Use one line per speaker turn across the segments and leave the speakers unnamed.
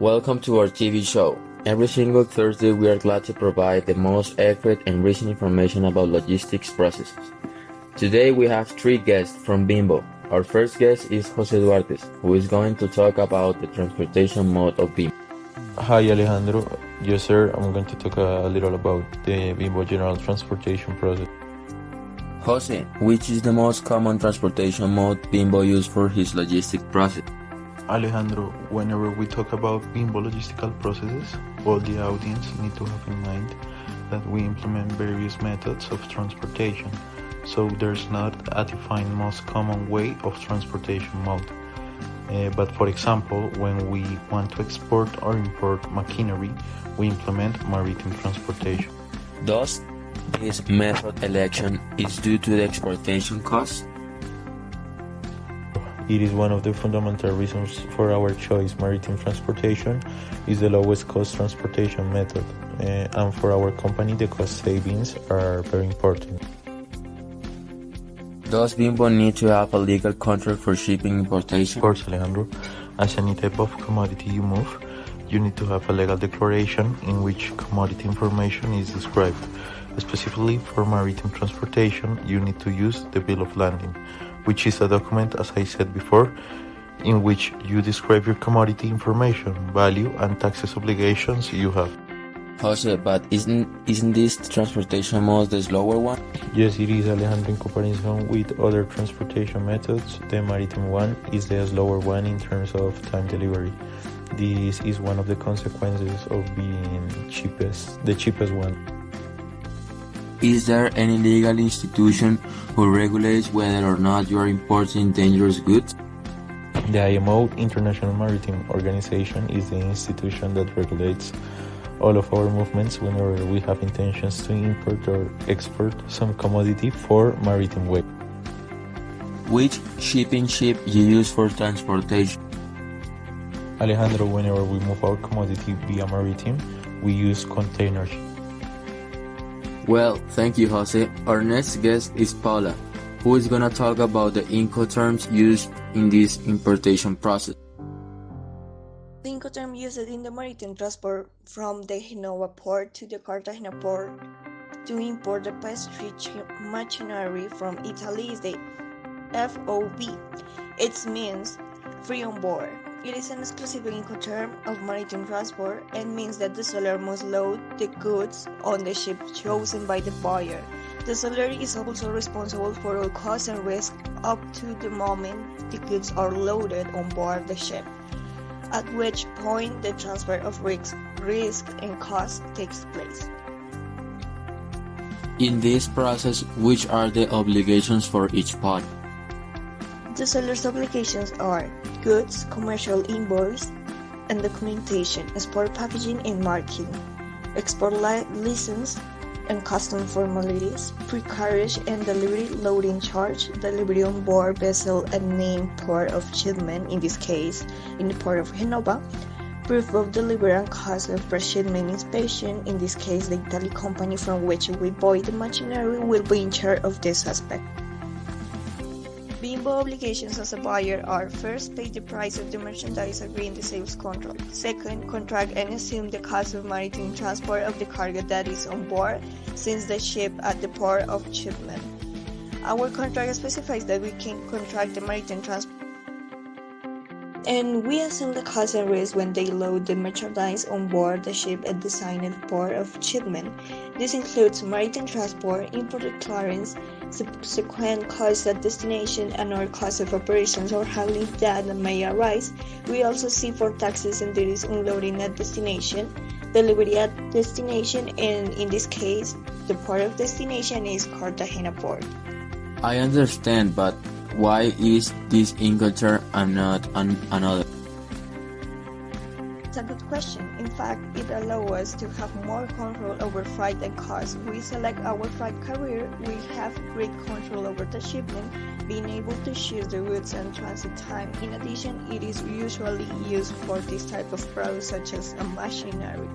Welcome to our TV show. Every single Thursday, we are glad to provide the most accurate and recent information about logistics processes. Today, we have three guests from Bimbo. Our first guest is Jose Duarte, who is going to talk about the transportation mode of Bimbo.
Hi Alejandro, yes sir, I'm going to talk a little about the Bimbo general transportation process.
Jose, which is the most common transportation mode Bimbo uses for his logistic process?
Alejandro, whenever we talk about Bimbo logistical processes, all the audience need to have in mind that we implement various methods of transportation, so there's not a defined most common way of transportation mode. But for example, when we want to export or import machinery, we implement maritime transportation.
Thus, this method election is due to the exportation cost?
It is one of the fundamental reasons for our choice. Maritime transportation is the lowest cost transportation method, and for our company the cost savings are very important.
Does Bimbo need to have a legal contract for shipping importation?
Of course, Alejandro, as any type of commodity you move, you need to have a legal declaration in which commodity information is described. Specifically for maritime transportation, you need to use the bill of lading, which is a document, as I said before, in which you describe your commodity information, value, and taxes obligations you have.
Jose, but isn't this transportation mode the slower one?
Yes, it is, Alejandro. In comparison with other transportation methods, the maritime one is the slower one in terms of time delivery. This is one of the consequences of being the cheapest one.
Is there any legal institution who regulates whether or not you are importing dangerous goods?
The IMO, International Maritime Organization, is the institution that regulates all of our movements whenever we have intentions to import or export some commodity for maritime way.
Which shipping ship you use for transportation?
Alejandro, whenever we move our commodity via maritime, we use container ship.
Well, thank you, Jose. Our next guest is Paula, who is gonna talk about the Incoterms used in this importation process.
The Incoterm used in the maritime transport from the Genova port to the Cartagena port to import the pastry machinery from Italy is the FOB. It means free on board. It is an exclusive Incoterm of maritime transport and means that the seller must load the goods on the ship chosen by the buyer. The seller is also responsible for all costs and risks up to the moment the goods are loaded on board the ship, at which point the transfer of risk and cost takes place.
In this process, which are the obligations for each party?
The seller's obligations are goods, commercial invoice, and documentation, export packaging and marking, export license and custom formalities, pre-carriage and delivery loading charge, delivery on board vessel and named port of shipment, in this case in the port of Genova, proof of delivery and cost of per-shipment inspection, in this case the Italy company from which we buy the machinery will be in charge of this aspect. Bimbo obligations as a buyer are: first, pay the price of the merchandise agreed in the sales contract; second, contract and assume the cost of maritime transport of the cargo that is on board since the ship at the port of shipment. Our contract specifies that we can contract the maritime transport and we assume the cost and risk when they load the merchandise on board the ship at the designated port of shipment. This includes maritime transport, import clearance, subsequent costs at destination, and other costs of operations or handling that may arise. We also see for taxes and duties unloading at destination, delivery at destination, and in this case, the port of destination is Cartagena port.
I understand, but why is this Incoterm and not another?
It's a good question. In fact, it allows us to have more control over freight and cost. We select our freight carrier, we have great control over the shipment, being able to choose the routes and transit time. In addition, it is usually used for this type of products such as a machinery.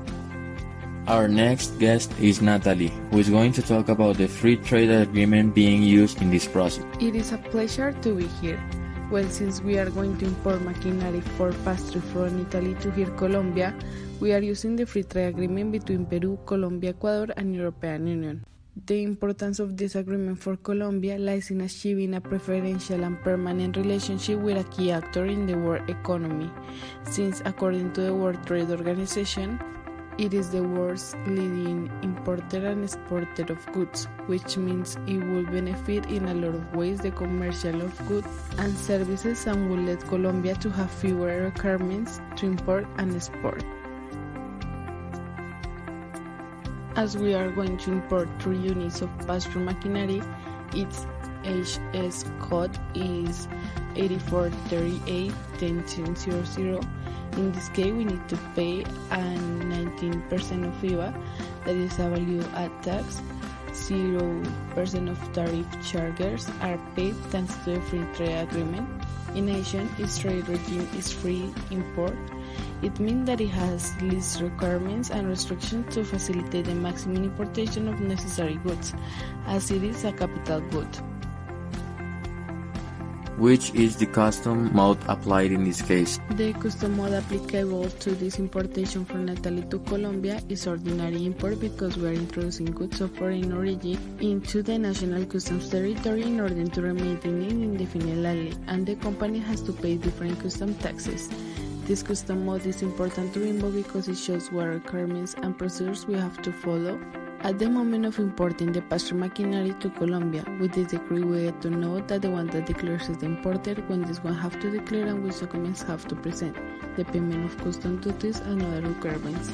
Our next guest is Natalie, who is going to talk about the free trade agreement being used in this process.
It is a pleasure to be here. Well, since we are going to import machinery for pastry from Italy to here Colombia, we are using the free trade agreement between Peru, Colombia, Ecuador, and European Union. The importance of this agreement for Colombia lies in achieving a preferential and permanent relationship with a key actor in the world economy, since according to the World Trade Organization, it is the world's leading importer and exporter of goods, which means it will benefit in a lot of ways the commercial of goods and services and will let Colombia to have fewer requirements to import and export. As we are going to import 3 units of pastry machinery, its HS code is 8438-1000. In this case, we need to pay a 19% of IVA, that is a value-add tax. 0% of tariff charges are paid thanks to the free trade agreement. In addition, its trade regime is free import. It means that it has least requirements and restrictions to facilitate the maximum importation of necessary goods, as it is a capital good.
Which is the custom mode applied in this case?
The custom mode applicable to this importation from Italy to Colombia is ordinary import because we are introducing goods of foreign origin into the national customs territory in order to remain indefinitely, and the company has to pay different custom taxes. This custom mode is important to Bimbo because it shows what requirements and procedures we have to follow. At the moment of importing the pastry machinery to Colombia, with this decree we get to know that the one that declares is the importer, when this one have to declare and which documents have to present, the payment of custom duties and other requirements.